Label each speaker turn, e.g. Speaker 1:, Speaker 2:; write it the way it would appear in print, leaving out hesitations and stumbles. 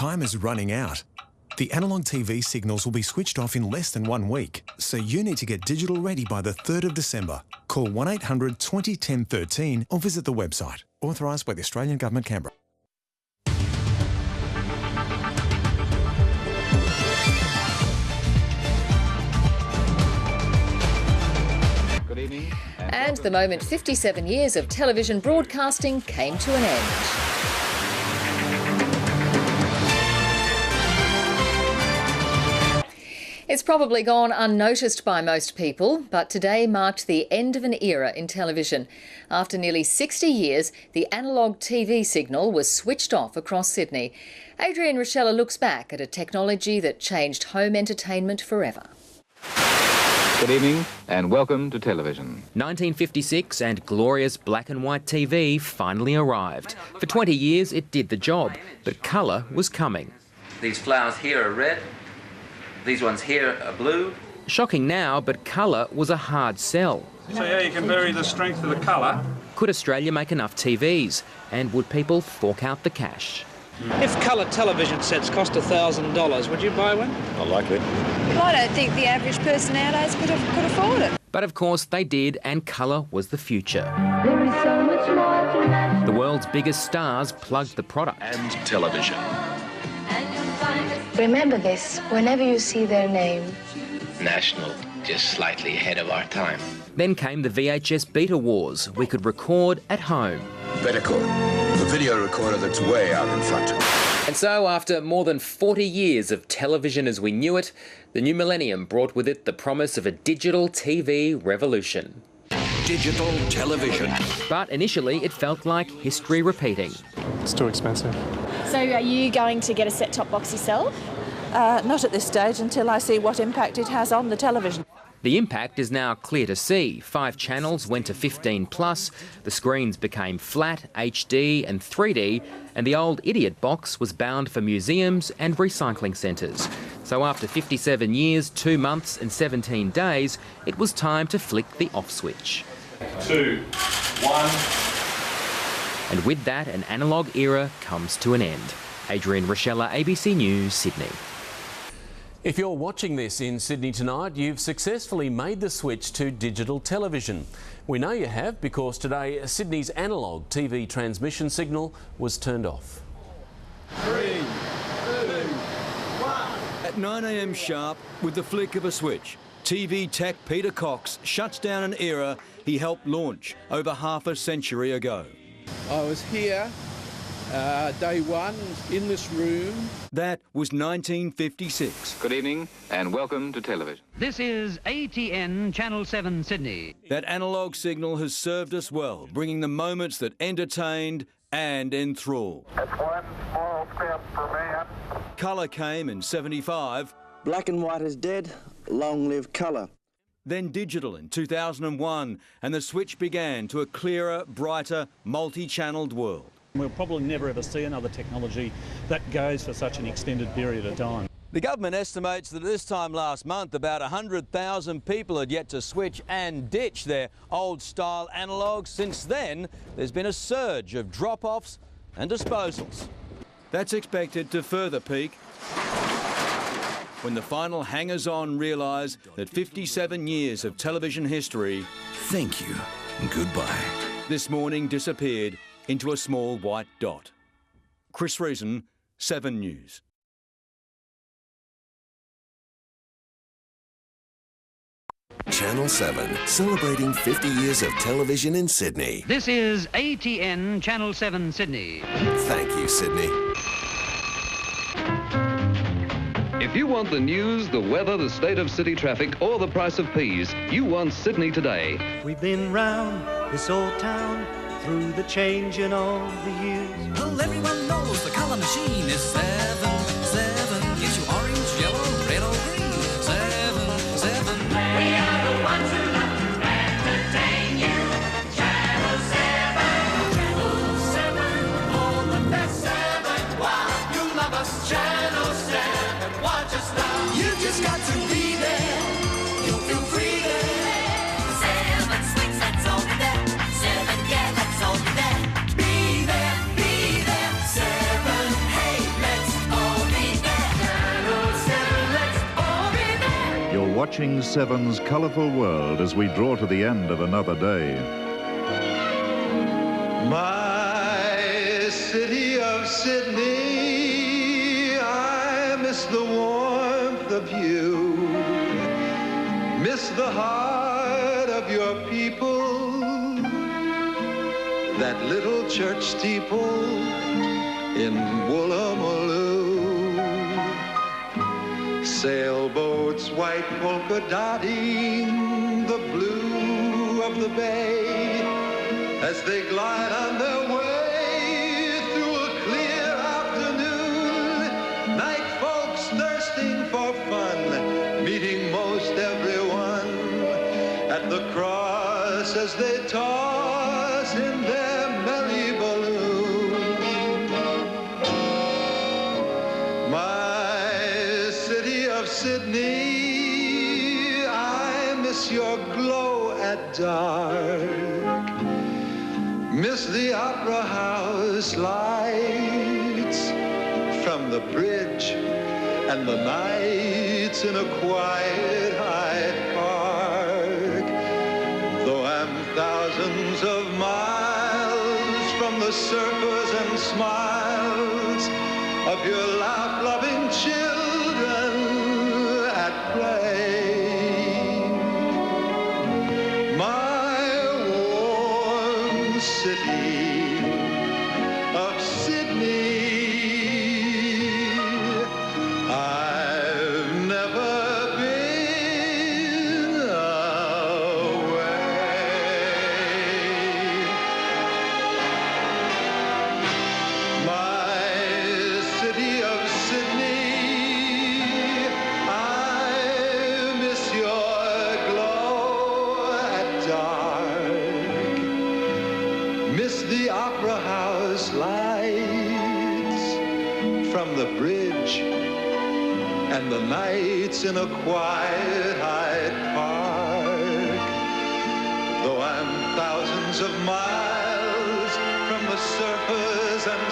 Speaker 1: time is running out. The analogue TV signals will be switched off in less than 1 week, so you need to get digital ready by the 3rd of December. Call 1800 20 10 13 or visit the website. Authorised by the Australian Government, Canberra.
Speaker 2: Good evening.
Speaker 3: And the moment 57 years of television broadcasting came to an end. It's probably gone unnoticed by most people, but today marked the end of an era in television. After nearly 60 years, the analogue TV signal was switched off across Sydney. Adrian Rochella looks back at a technology that changed home entertainment forever.
Speaker 2: Good evening and welcome to television.
Speaker 4: 1956 and glorious black and white TV finally arrived. For 20 years it did the job, but colour was coming.
Speaker 5: These flowers here are red, these ones here are blue.
Speaker 4: Shocking now, but colour was a hard sell.
Speaker 6: So yeah, you can vary the strength of the colour.
Speaker 4: Could Australia make enough TVs? And would people fork out the cash?
Speaker 7: If colour television sets cost $1,000, would you buy one?
Speaker 8: Not likely.
Speaker 9: Well, I don't think the average person nowadays could afford it.
Speaker 4: But of course they did, and colour was the future.
Speaker 10: There is so much more to life.
Speaker 4: The world's biggest stars plugged the product.
Speaker 8: And television.
Speaker 11: Remember this whenever you see their name.
Speaker 12: National, just slightly ahead of our time.
Speaker 4: Then came the VHS Beta Wars. We could record at home.
Speaker 8: Betacord, the video recorder that's way out in front.
Speaker 4: And so, after more than 40 years of television as we knew it, the new millennium brought with it the promise of a digital TV revolution.
Speaker 13: Digital television.
Speaker 4: But initially, it felt like history repeating.
Speaker 14: It's too expensive.
Speaker 15: So are you going to get a set-top box yourself?
Speaker 16: Not at this stage, until I see what impact it has on the television.
Speaker 4: The impact is now clear to see. 5 channels went to 15+, the screens became flat, HD and 3D, and the old idiot box was bound for museums and recycling centres. So after 57 years, 2 months and 17 days, it was time to flick the off switch.
Speaker 6: 2, 1...
Speaker 4: And with that, an analogue era comes to an end. Adrian Rochella, ABC News, Sydney.
Speaker 17: If you're watching this in Sydney tonight, you've successfully made the switch to digital television. We know you have because today Sydney's analogue TV transmission signal was turned off.
Speaker 13: 3, 2, 1. At 9 a.m. sharp, with the flick of a switch, TV tech Peter Cox shuts down an era he helped launch over half a century ago.
Speaker 18: I was here day one in this room.
Speaker 13: That was 1956.
Speaker 2: Good evening and welcome to television.
Speaker 19: This is ATN Channel 7 Sydney.
Speaker 13: That analogue signal has served us well, bringing the moments that entertained and enthralled.
Speaker 20: It's one small step for man.
Speaker 13: Colour came in 75.
Speaker 5: Black and white is dead, long live colour.
Speaker 13: Then digital in 2001, and the switch began to a clearer, brighter, multi-channelled world.
Speaker 15: We'll probably never ever see another technology that goes for such an extended period of time.
Speaker 13: The government estimates that at this time last month, about 100,000 people had yet to switch and ditch their old-style analogues. Since then, there's been a surge of drop-offs and disposals. That's expected to further peak when the final hangers-on realise that 57 years of television history, thank you, goodbye, this morning disappeared into a small white dot. Chris Reason, 7 News.
Speaker 2: Channel 7, celebrating 50 years of television in Sydney.
Speaker 19: This is ATN Channel 7 Sydney.
Speaker 2: Thank you, Sydney.
Speaker 10: If you want the news, the weather, the state of city traffic, or the price of peas, you want Sydney Today.
Speaker 4: We've been round this old town through the change in all the years.
Speaker 16: Well, everyone knows the colour machine is 7. Gives you orange, yellow, red or green. 7.
Speaker 10: We are the ones who love to entertain you. Channel 7. Channel 7. All the best 7. Wow, you love us. Channel 7. Watch us now.
Speaker 16: You just got to be there. You'll feel free there.
Speaker 10: 7 swings, that's all you there. 7, yeah, that's all you there. Be there, 7. Hey, let's all
Speaker 14: watching Seven's colourful world as we draw to the end of another day.
Speaker 10: My city of Sydney, I miss the warmth of you, miss the heart of your people, that little church steeple in Woolloomooloo, sailboats white polka dotting the blue of the bay as they glide on their way through a clear afternoon. Night folks thirsting for fun, meeting most everyone at the cross as they toss in their merry balloon. My city of Sydney, I miss your glow at dark, miss the Opera House lights from the bridge and the nights in a quiet Hyde Park. Though I'm thousands of miles from the circus and smiles of your laugh-loving children at play. City of Sydney, I've never been away. My city of Sydney, I miss your glow at dark, miss the Opera House lights from the bridge and the nights in a quiet Hyde Park. Though I'm thousands of miles from the surfers and